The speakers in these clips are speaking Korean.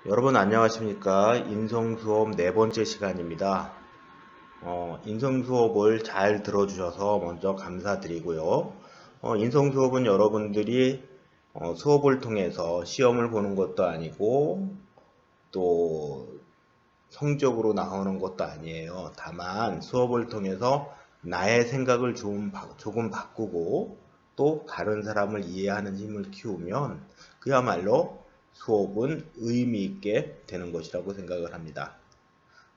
여러분 안녕하십니까? 인성 수업 네 번째 시간입니다. 인성 수업을 잘 들어주셔서 먼저 감사드리고요. 인성 수업은 여러분들이 수업을 통해서 시험을 보는 것도 아니고 또 성적으로 나오는 것도 아니에요. 다만 수업을 통해서 나의 생각을 조금 바꾸고 또 다른 사람을 이해하는 힘을 키우면 그야말로 수업은 의미 있게 되는 것이라고 생각을 합니다.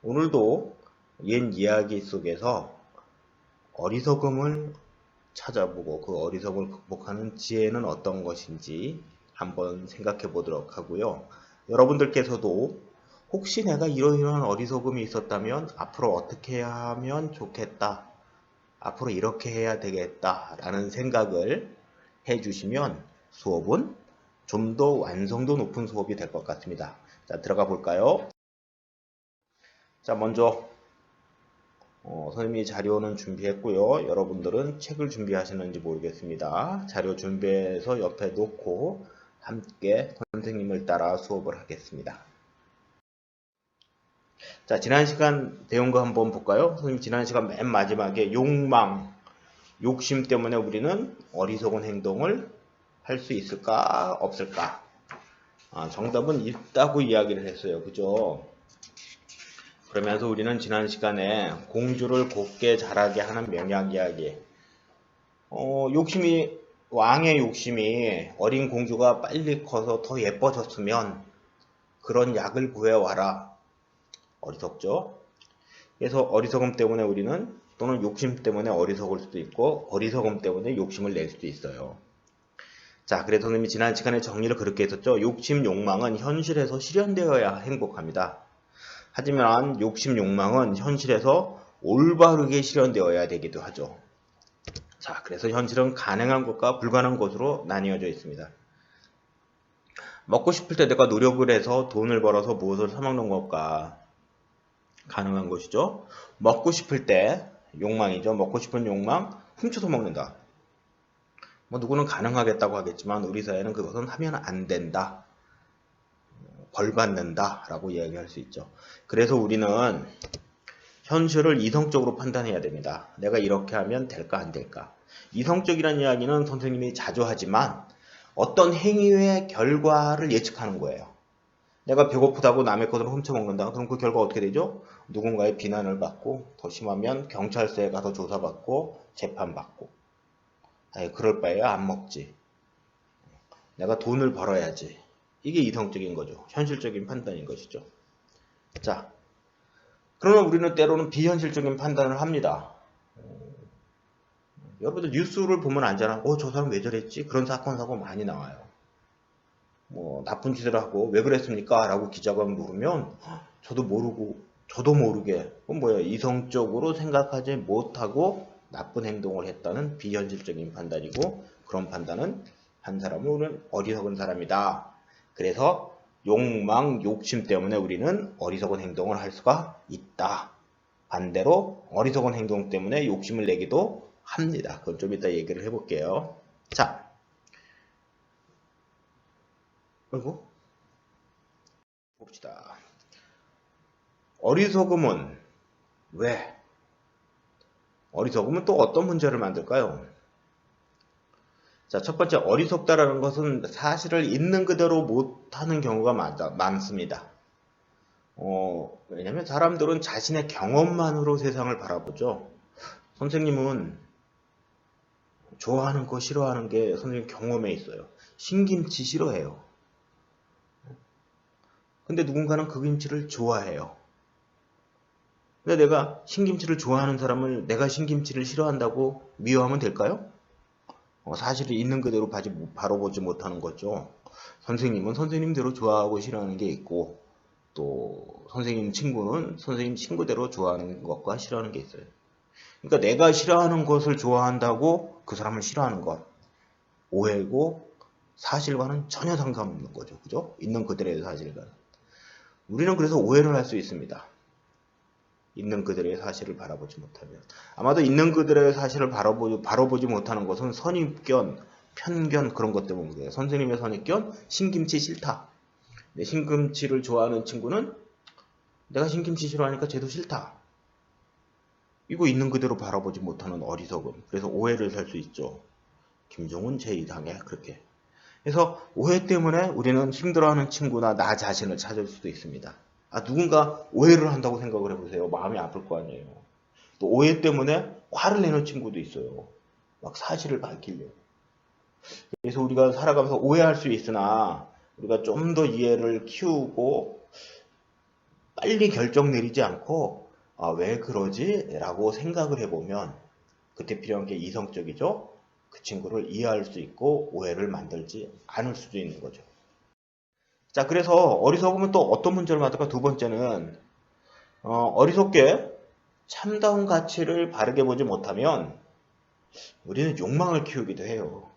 오늘도 옛 이야기 속에서 어리석음을 찾아보고 그 어리석음을 극복하는 지혜는 어떤 것인지 한번 생각해 보도록 하고요. 여러분들께서도 혹시 내가 이러이러한 어리석음이 있었다면 앞으로 어떻게 해야 하면 좋겠다. 앞으로 이렇게 해야 되겠다. 라는 생각을 해주시면 수업은 좀 더 완성도 높은 수업이 될 것 같습니다. 자, 들어가 볼까요? 자, 먼저 선생님이 자료는 준비했고요. 여러분들은 책을 준비하시는지 모르겠습니다. 자료 준비해서 옆에 놓고 함께 선생님을 따라 수업을 하겠습니다. 자, 지난 시간 배운 거 한번 볼까요? 선생님 지난 시간 맨 마지막에 욕심 때문에 우리는 어리석은 행동을 할 수 있을까 없을까? 정답은 있다고 이야기를 했어요. 그죠? 그러면서 우리는 지난 시간에 공주를 곱게 자라게 하는 명약 이야기, 왕의 욕심이 어린 공주가 빨리 커서 더 예뻐졌으면 그런 약을 구해와라. 어리석죠? 그래서 어리석음 때문에 우리는 또는 욕심 때문에 어리석을 수도 있고 어리석음 때문에 욕심을 낼 수도 있어요. 자, 그래서 선생님이 지난 시간에 정리를 그렇게 했었죠. 욕심, 욕망은 현실에서 실현되어야 행복합니다. 하지만 욕심, 욕망은 현실에서 올바르게 실현되어야 되기도 하죠. 자, 그래서 현실은 가능한 것과 불가능한 것으로 나뉘어져 있습니다. 먹고 싶을 때 내가 노력을 해서 돈을 벌어서 무엇을 사먹는 것과 가능한 것이죠. 먹고 싶을 때 욕망이죠. 먹고 싶은 욕망 훔쳐서 먹는다. 누구는 가능하겠다고 하겠지만 우리 사회는 그것은 하면 안 된다. 벌 받는다 라고 이야기할 수 있죠. 그래서 우리는 현실을 이성적으로 판단해야 됩니다. 내가 이렇게 하면 될까 안 될까. 이성적이라는 이야기는 선생님이 자주 하지만 어떤 행위의 결과를 예측하는 거예요. 내가 배고프다고 남의 것을 훔쳐먹는다. 그럼 그 결과 어떻게 되죠? 누군가의 비난을 받고 더 심하면 경찰서에 가서 조사받고 재판받고. 그럴 바에야 안 먹지. 내가 돈을 벌어야지. 이게 이성적인 거죠. 현실적인 판단인 것이죠. 자, 그러나 우리는 때로는 비현실적인 판단을 합니다. 여러분들 뉴스를 보면 알잖아. 저 사람 왜 저랬지? 그런 사건, 사고 많이 나와요. 나쁜 짓을 하고 왜 그랬습니까? 라고 기자가 물으면 저도 모르게 그건 뭐야? 이성적으로 생각하지 못하고 나쁜 행동을 했다는 비현실적인 판단이고 그런 판단은 한 사람은 우리는 어리석은 사람이다. 그래서 욕망, 욕심 때문에 우리는 어리석은 행동을 할 수가 있다. 반대로 어리석은 행동 때문에 욕심을 내기도 합니다. 그건 좀 이따 얘기를 해볼게요. 자, 그리고 봅시다. 어리석음은 왜? 어리석음은 또 어떤 문제를 만들까요? 자, 첫 번째, 어리석다라는 것은 사실을 있는 그대로 못하는 경우가 많습니다. 왜냐면 사람들은 자신의 경험만으로 세상을 바라보죠. 선생님은 좋아하는 거 싫어하는 게 선생님 경험에 있어요. 신김치 싫어해요. 근데 누군가는 그 김치를 좋아해요. 근데 내가 신김치를 좋아하는 사람을 내가 신김치를 싫어한다고 미워하면 될까요? 사실을 있는 그대로 바로 보지 못하는 거죠. 선생님은 선생님대로 좋아하고 싫어하는 게 있고 또 선생님 친구는 선생님 친구대로 좋아하는 것과 싫어하는 게 있어요. 그러니까 내가 싫어하는 것을 좋아한다고 그 사람을 싫어하는 것 오해고 사실과는 전혀 상관없는 거죠. 그죠? 있는 그대로의 사실과. 우리는 그래서 오해를 할 수 있습니다. 있는 그들의 사실을 바라보지 못하면. 아마도 있는 그들의 사실을 바라보지 못하는 것은 선입견, 편견 그런 것 때문에 그래요. 선생님의 선입견, 신김치 싫다. 내 신김치를 좋아하는 친구는 내가 신김치 싫어하니까 쟤도 싫다. 이거 있는 그대로 바라보지 못하는 어리석음. 그래서 오해를 살 수 있죠. 김종훈 쟤 이상해. 그렇게. 그래서 오해 때문에 우리는 힘들어하는 친구나 나 자신을 찾을 수도 있습니다. 누군가 오해를 한다고 생각을 해보세요. 마음이 아플 거 아니에요. 또 오해 때문에 화를 내는 친구도 있어요. 막 사실을 밝히려고. 그래서 우리가 살아가면서 오해할 수 있으나 우리가 좀 더 이해를 키우고 빨리 결정 내리지 않고 왜 그러지? 라고 생각을 해보면 그때 필요한 게 이성적이죠. 그 친구를 이해할 수 있고 오해를 만들지 않을 수도 있는 거죠. 자, 그래서 어리석으면 또 어떤 문제를 만들까? 두 번째는 어리석게 참다운 가치를 바르게 보지 못하면 우리는 욕망을 키우기도 해요.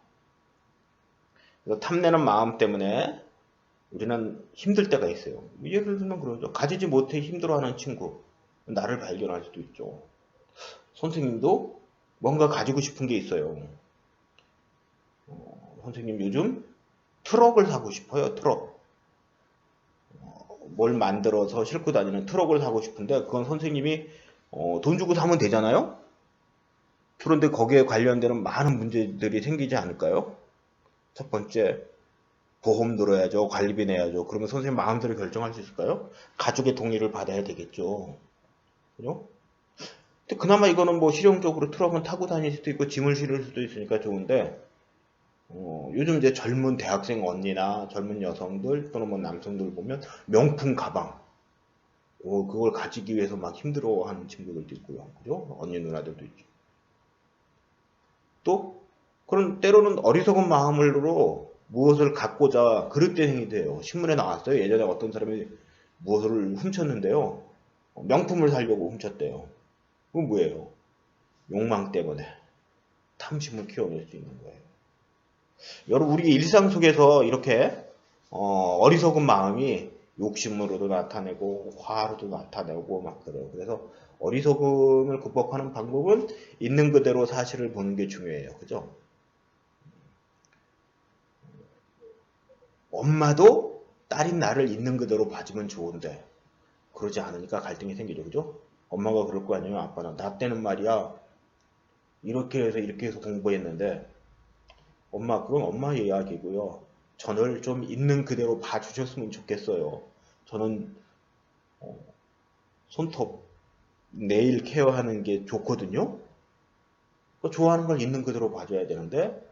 그래서 탐내는 마음 때문에 우리는 힘들 때가 있어요. 예를 들면 그러죠. 가지지 못해 힘들어하는 친구, 나를 발견할 수도 있죠. 선생님도 뭔가 가지고 싶은 게 있어요. 선생님 요즘 트럭을 사고 싶어요. 트럭. 뭘 만들어서 싣고 다니는 트럭을 사고 싶은데 그건 선생님이 돈 주고 사면 되잖아요. 그런데 거기에 관련되는 많은 문제들이 생기지 않을까요? 첫 번째, 보험 들어야죠. 관리비 내야죠. 그러면 선생님 마음대로 결정할 수 있을까요? 가족의 동의를 받아야 되겠죠. 그죠? 근데 그나마 이거는 뭐 실용적으로 트럭은 타고 다닐 수도 있고 짐을 실을 수도 있으니까 좋은데 요즘 이제 젊은 대학생 언니나 젊은 여성들 또는 뭐 남성들 보면 명품 가방 그걸 가지기 위해서 막 힘들어하는 친구들도 있고요. 그죠? 언니 누나들도 있죠. 또 그런 때로는 어리석은 마음으로 무엇을 갖고자 그릇된 행위도 해요. 신문에 나왔어요. 예전에 어떤 사람이 무엇을 훔쳤는데요. 명품을 사려고 훔쳤대요. 그건 뭐예요? 욕망 때문에 탐심을 키워낼 수 있는 거예요. 여러분 우리 일상 속에서 이렇게 어리석은 마음이 욕심으로도 나타내고 화로도 나타내고 막 그래요. 그래서 어리석음을 극복하는 방법은 있는 그대로 사실을 보는 게 중요해요. 그죠? 엄마도 딸인 나를 있는 그대로 봐주면 좋은데 그러지 않으니까 갈등이 생기죠. 그죠? 엄마가 그럴 거 아니에요. 아빠는 나 때는 말이야 이렇게 해서 공부했는데 엄마 그건 엄마의 이야기고요. 저를 좀 있는 그대로 봐주셨으면 좋겠어요. 저는 손톱, 네일 케어하는 게 좋거든요. 좋아하는 걸 있는 그대로 봐줘야 되는데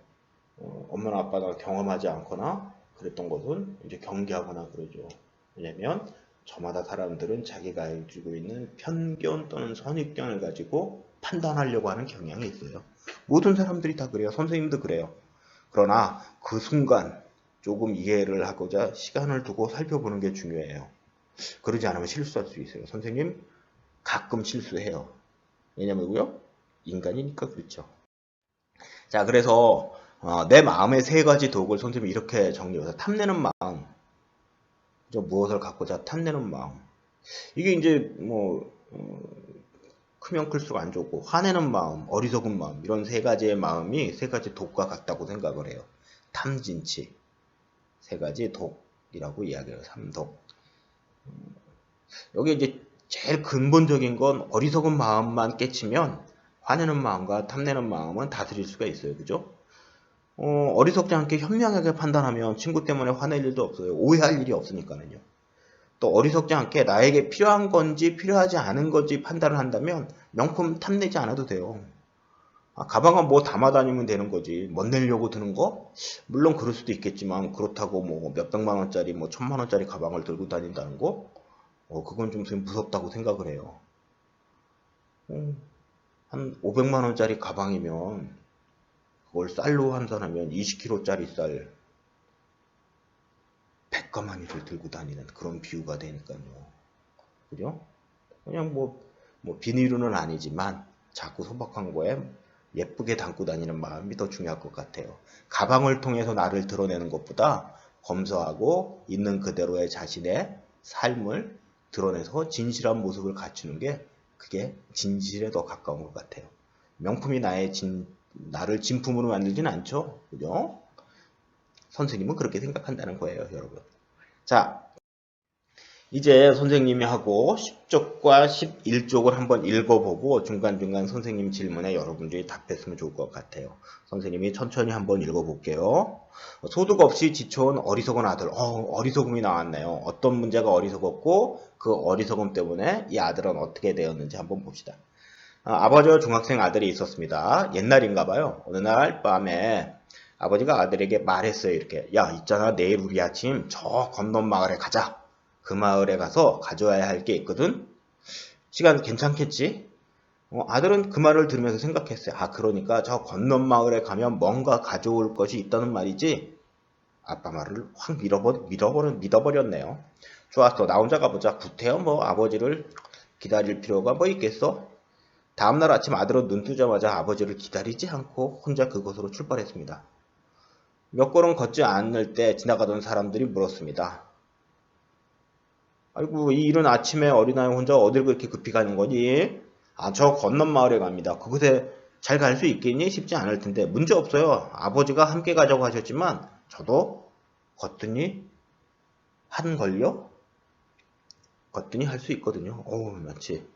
엄마나 아빠가 경험하지 않거나 그랬던 것은 이제 경계하거나 그러죠. 왜냐면 저마다 사람들은 자기가 가지고 있는 편견 또는 선입견을 가지고 판단하려고 하는 경향이 있어요. 모든 사람들이 다 그래요. 선생님도 그래요. 그러나 그 순간 조금 이해를 하고자 시간을 두고 살펴보는 게 중요해요. 그러지 않으면 실수할 수 있어요. 선생님 가끔 실수해요. 왜냐면요 인간이니까 그렇죠. 자, 그래서 내 마음의 세 가지 독을 선생님이 이렇게 정리해서 탐내는 마음, 무엇을 갖고자 탐내는 마음. 이게 이제 뭐 크면 클수록 안 좋고 화내는 마음, 어리석은 마음 이런 세 가지의 마음이 세 가지 독과 같다고 생각을 해요. 탐진치 세 가지 독이라고 이야기해요. 삼독. 여기 이제 제일 근본적인 건 어리석은 마음만 깨치면 화내는 마음과 탐내는 마음은 다스릴 수가 있어요. 그죠? 어리석지 않게 현명하게 판단하면 친구 때문에 화낼 일도 없어요. 오해할 일이 없으니까는요. 또 어리석지 않게 나에게 필요한 건지 필요하지 않은 건지 판단을 한다면 명품 탐내지 않아도 돼요. 가방은 뭐 담아 다니면 되는 거지. 멋내려고 드는 거? 물론 그럴 수도 있겠지만 그렇다고 뭐 몇백만 원짜리 뭐 천만 원짜리 가방을 들고 다닌다는 거? 그건 좀 무섭다고 생각을 해요. 한 500만 원짜리 가방이면 그걸 쌀로 환산하면 20kg짜리 쌀 100가마니를 들고 다니는 그런 비유가 되니까요. 그죠? 그냥 뭐 비닐은 아니지만 자꾸 소박한 거에 예쁘게 담고 다니는 마음이 더 중요할 것 같아요. 가방을 통해서 나를 드러내는 것보다 검소하고 있는 그대로의 자신의 삶을 드러내서 진실한 모습을 갖추는 게 그게 진실에 더 가까운 것 같아요. 명품이 나를 진품으로 만들진 않죠. 그죠? 선생님은 그렇게 생각한다는 거예요, 여러분. 자, 이제 선생님이 하고 10쪽과 11쪽을 한번 읽어보고 중간중간 선생님 질문에 여러분들이 답했으면 좋을 것 같아요. 선생님이 천천히 한번 읽어볼게요. 소득 없이 지쳐온 어리석은 아들. 어리석음이 나왔네요. 어떤 문제가 어리석었고 그 어리석음 때문에 이 아들은 어떻게 되었는지 한번 봅시다. 아버지와 중학생 아들이 있었습니다. 옛날인가 봐요. 어느 날 밤에 아버지가 아들에게 말했어요. 이렇게. 야, 있잖아. 내일 우리 아침 저 건넌 마을에 가자. 그 마을에 가서 가져와야 할 게 있거든. 시간 괜찮겠지? 아들은 그 말을 들으면서 생각했어요. 그러니까 저 건넌 마을에 가면 뭔가 가져올 것이 있다는 말이지. 아빠 말을 확 믿어버렸네요. 좋았어. 나 혼자 가보자. 구태여 뭐 아버지를 기다릴 필요가 뭐 있겠어? 다음날 아침 아들은 눈 뜨자마자 아버지를 기다리지 않고 혼자 그곳으로 출발했습니다. 몇 걸음 걷지 않을 때 지나가던 사람들이 물었습니다. 아이고, 이 이른 아침에 어린아이 혼자 어딜 그렇게 급히 가는 거니? 저 건넌 마을에 갑니다. 그곳에 잘 갈 수 있겠니? 쉽지 않을 텐데. 문제 없어요. 아버지가 함께 가자고 하셨지만 저도 걷더니 한걸요? 걷더니 할 수 있거든요. 마치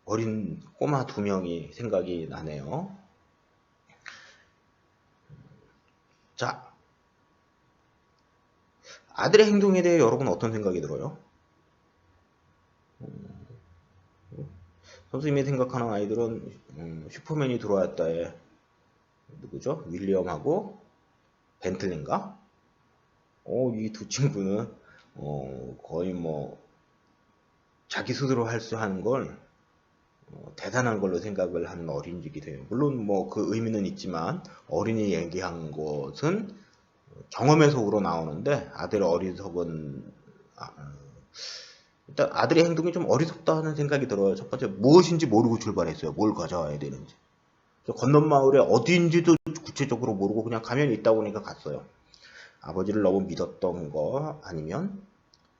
어린 꼬마 2명이 생각이 나네요. 자, 아들의 행동에 대해 여러분 어떤 생각이 들어요? 선생님이 생각하는 아이들은 슈퍼맨이 들어왔다에 누구죠? 윌리엄하고 벤틀린가? 이 두 친구는 거의 뭐 자기 스스로 할 수 하는 걸 대단한 걸로 생각을 하는 어린이기도 해요. 물론 뭐 그 의미는 있지만 어린이 얘기한 것은 경험의 속으로 나오는데 아들의 어리석은 일단 아들의 행동이 좀 어리석다는 생각이 들어요. 첫 번째 무엇인지 모르고 출발했어요. 뭘 가져와야 되는지. 건넌 마을에 어디인지도 구체적으로 모르고 그냥 가면 있다고 하니까 갔어요. 아버지를 너무 믿었던 거 아니면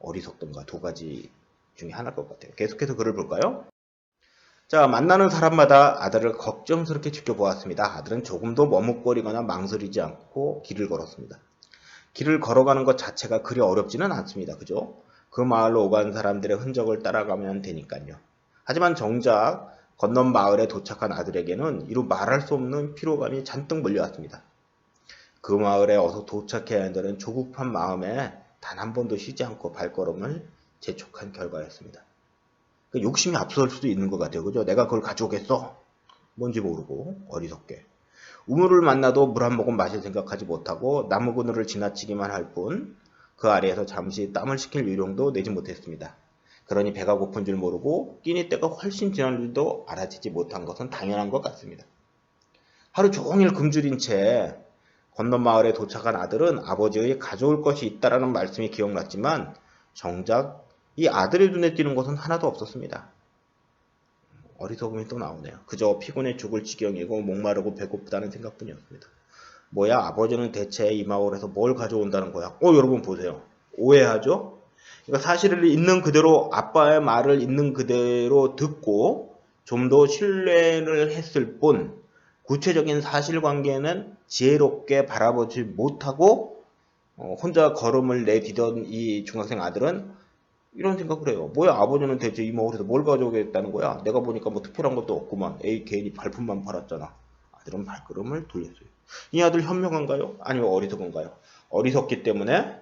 어리석던가 두 가지 중에 하나일 것 같아요. 계속해서 글을 볼까요? 자, 만나는 사람마다 아들을 걱정스럽게 지켜보았습니다. 아들은 조금도 머뭇거리거나 망설이지 않고 길을 걸었습니다. 길을 걸어가는 것 자체가 그리 어렵지는 않습니다. 그죠? 그 마을로 오간 사람들의 흔적을 따라가면 되니까요. 하지만 정작 건넌 마을에 도착한 아들에게는 이루 말할 수 없는 피로감이 잔뜩 몰려왔습니다. 그 마을에 어서 도착해야 한다는 조급한 마음에 단 한 번도 쉬지 않고 발걸음을 재촉한 결과였습니다. 욕심이 앞설 수도 있는 것 같아요. 그죠? 내가 그걸 가져오겠어? 뭔지 모르고 어리석게. 우물을 만나도 물 한 모금 마실 생각하지 못하고 나무 그늘을 지나치기만 할 뿐 그 아래에서 잠시 땀을 식힐 요령도 내지 못했습니다. 그러니 배가 고픈 줄 모르고 끼니 때가 훨씬 지난 줄도 알아채지 못한 것은 당연한 것 같습니다. 하루 종일 굶주린 채 건넌 마을에 도착한 아들은 아버지의 가져올 것이 있다라는 말씀이 기억났지만 정작 이 아들의 눈에 띄는 것은 하나도 없었습니다. 어리석음이 또 나오네요. 그저 피곤해 죽을 지경이고 목마르고 배고프다는 생각뿐이었습니다. 뭐야, 아버지는 대체 이 마을에서 뭘 가져온다는 거야? 여러분 보세요. 오해하죠? 그러니까 사실을 있는 그대로 아빠의 말을 있는 그대로 듣고 좀 더 신뢰를 했을 뿐 구체적인 사실관계는 지혜롭게 바라보지 못하고 혼자 걸음을 내디던 이 중학생 아들은 이런 생각을 해요. 뭐야, 아버지는 대체 이 마을에서 뭘 가져오겠다는 거야? 내가 보니까 뭐 특별한 것도 없구만. 에이, 괜히 발품만 팔았잖아. 아들은 발걸음을 돌렸어요. 이 아들 현명한가요? 아니면 어리석은가요? 어리석기 때문에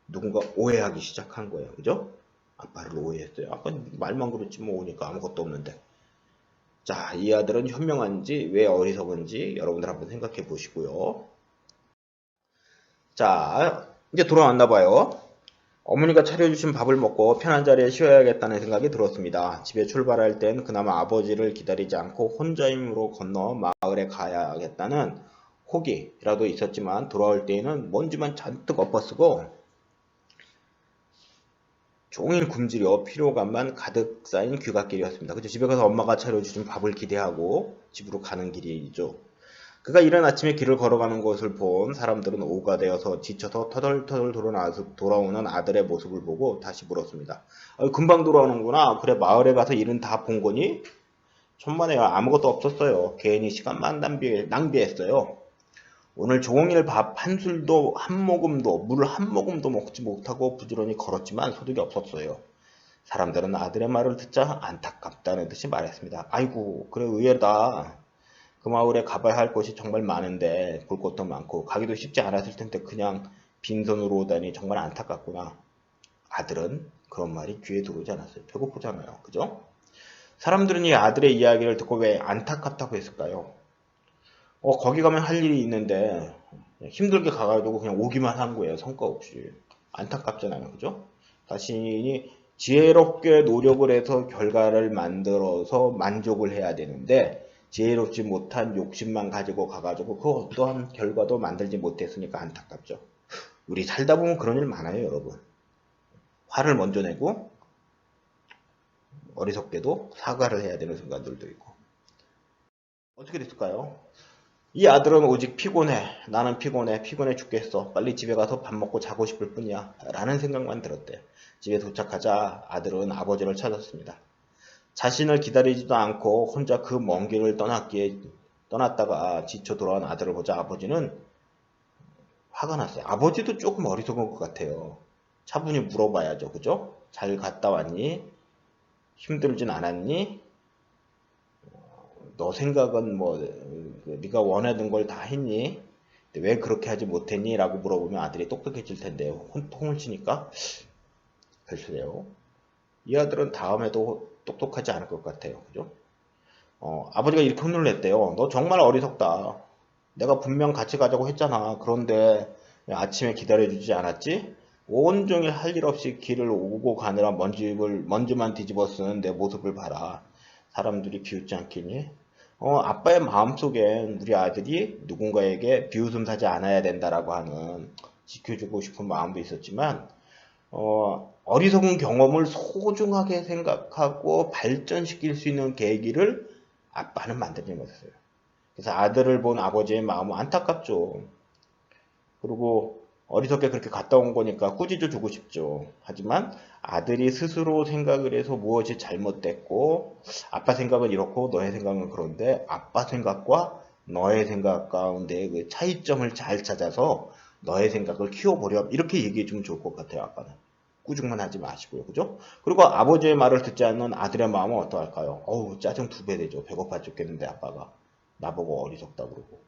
누군가 오해하기 시작한 거예요. 그죠? 아빠를 오해했어요. 아까 말만 그렇지 뭐 오니까 아무것도 없는데. 자, 이 아들은 현명한지 왜 어리석은지 여러분들 한번 생각해 보시고요. 자, 이제 돌아왔나 봐요. 어머니가 차려주신 밥을 먹고 편한 자리에 쉬어야겠다는 생각이 들었습니다. 집에 출발할 땐 그나마 아버지를 기다리지 않고 혼자 힘으로 건너 마을에 가야겠다는 호기라도 있었지만 돌아올 때에는 먼지만 잔뜩 엎어쓰고 종일 굶주려 피로감만 가득 쌓인 귀갓길이었습니다. 그죠? 집에 가서 엄마가 차려주신 밥을 기대하고 집으로 가는 길이죠. 그가 이른 아침에 길을 걸어가는 것을 본 사람들은 오후가 되어서 지쳐서 터덜터덜 돌아오는 아들의 모습을 보고 다시 물었습니다. 금방 돌아오는구나. 그래, 마을에 가서 일은 다 본 거니? 천만에요. 아무것도 없었어요. 괜히 시간만 낭비했어요. 오늘 종일 밥 한 술도 한 모금도 물 한 모금도 먹지 못하고 부지런히 걸었지만 소득이 없었어요. 사람들은 아들의 말을 듣자 안타깝다는 듯이 말했습니다. 아이고 그래 의외다. 그 마을에 가봐야 할 곳이 정말 많은데 볼 것도 많고 가기도 쉽지 않았을 텐데 그냥 빈손으로 오다니 정말 안타깝구나. 아들은 그런 말이 귀에 들어오지 않았어요. 배고프잖아요. 그죠? 사람들은 이 아들의 이야기를 듣고 왜 안타깝다고 했을까요? 거기 가면 할 일이 있는데 힘들게 가가지고 그냥 오기만 한 거예요. 성과 없이. 안타깝잖아요. 그죠? 자신이 지혜롭게 노력을 해서 결과를 만들어서 만족을 해야 되는데 지혜롭지 못한 욕심만 가지고 가가지고 그 어떠한 결과도 만들지 못했으니까 안타깝죠. 우리 살다 보면 그런 일 많아요, 여러분. 화를 먼저 내고 어리석게도 사과를 해야 되는 순간들도 있고. 어떻게 됐을까요? 이 아들은 오직 피곤해. 나는 피곤해. 피곤해 죽겠어. 빨리 집에 가서 밥 먹고 자고 싶을 뿐이야. 라는 생각만 들었대. 집에 도착하자 아들은 아버지를 찾았습니다. 자신을 기다리지도 않고 혼자 그 먼 길을 떠났다가 지쳐 돌아온 아들을 보자 아버지는 화가 났어요. 아버지도 조금 어리석은 것 같아요. 차분히 물어봐야죠. 그죠? 잘 갔다 왔니? 힘들진 않았니? 너 생각은 뭐 네가 원하던 걸 다 했니? 왜 그렇게 하지 못했니? 라고 물어보면 아들이 똑똑해질 텐데요. 통을 치니까 글쎄요. 이 아들은 다음에도 똑똑하지 않을 것 같아요. 그죠? 아버지가 이렇게 혼을 냈대요. 너 정말 어리석다. 내가 분명 같이 가자고 했잖아. 그런데 아침에 기다려주지 않았지? 온종일 할 일 없이 길을 오고 가느라 먼지만 뒤집어 쓰는 내 모습을 봐라. 사람들이 비웃지 않겠니? 아빠의 마음속엔 우리 아들이 누군가에게 비웃음 사지 않아야 된다라고 하는 지켜주고 싶은 마음도 있었지만, 어리석은 경험을 소중하게 생각하고 발전시킬 수 있는 계기를 아빠는 만들지 못했어요. 그래서 아들을 본 아버지의 마음은 안타깝죠. 그리고 어리석게 그렇게 갔다 온 거니까 꾸짖어 주고 싶죠. 하지만 아들이 스스로 생각을 해서 무엇이 잘못됐고 아빠 생각은 이렇고 너의 생각은 그런데 아빠 생각과 너의 생각 가운데 그 차이점을 잘 찾아서 너의 생각을 키워보렴 이렇게 얘기해 주면 좋을 것 같아요. 아빠는 꾸중만 하지 마시고요. 그죠? 그리고 아버지의 말을 듣지 않는 아들의 마음은 어떠할까요? 어우 짜증 2배 되죠. 배고파 죽겠는데 아빠가 나보고 어리석다 그러고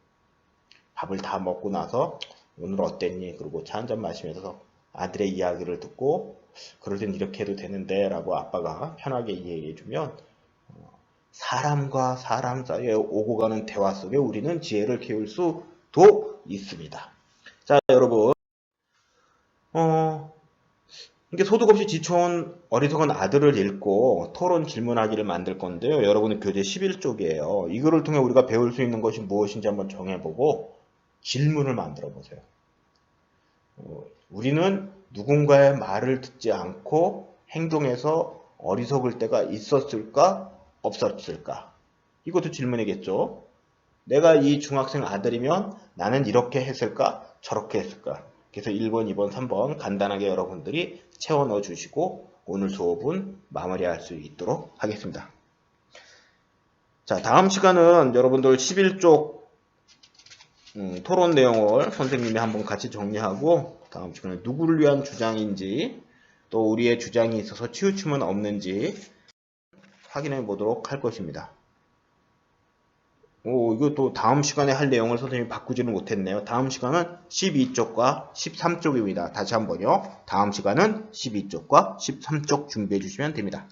밥을 다 먹고 나서 오늘 어땠니? 그리고 차 한잔 마시면서 아들의 이야기를 듣고 그럴 땐 이렇게 해도 되는데 라고 아빠가 편하게 이야기해주면 사람과 사람 사이에 오고 가는 대화 속에 우리는 지혜를 키울 수도 있습니다. 자 여러분 이게 소득 없이 지쳐온 어리석은 아들을 읽고 토론 질문하기를 만들 건데요. 여러분은 교재 11쪽이에요. 이거를 통해 우리가 배울 수 있는 것이 무엇인지 한번 정해보고 질문을 만들어 보세요. 우리는 누군가의 말을 듣지 않고 행동해서 어리석을 때가 있었을까? 없었을까? 이것도 질문이겠죠. 내가 이 중학생 아들이면 나는 이렇게 했을까? 저렇게 했을까? 그래서 1번, 2번, 3번 간단하게 여러분들이 채워 넣어 주시고 오늘 수업은 마무리할 수 있도록 하겠습니다. 자, 다음 시간은 여러분들 11쪽 토론 내용을 선생님이 한번 같이 정리하고 다음 시간에 누구를 위한 주장인지 또 우리의 주장이 있어서 치우침은 없는지 확인해 보도록 할 것입니다. 이거 또 다음 시간에 할 내용을 선생님이 바꾸지는 못했네요. 다음 시간은 12쪽과 13쪽입니다. 다시 한번요. 다음 시간은 12쪽과 13쪽 준비해 주시면 됩니다.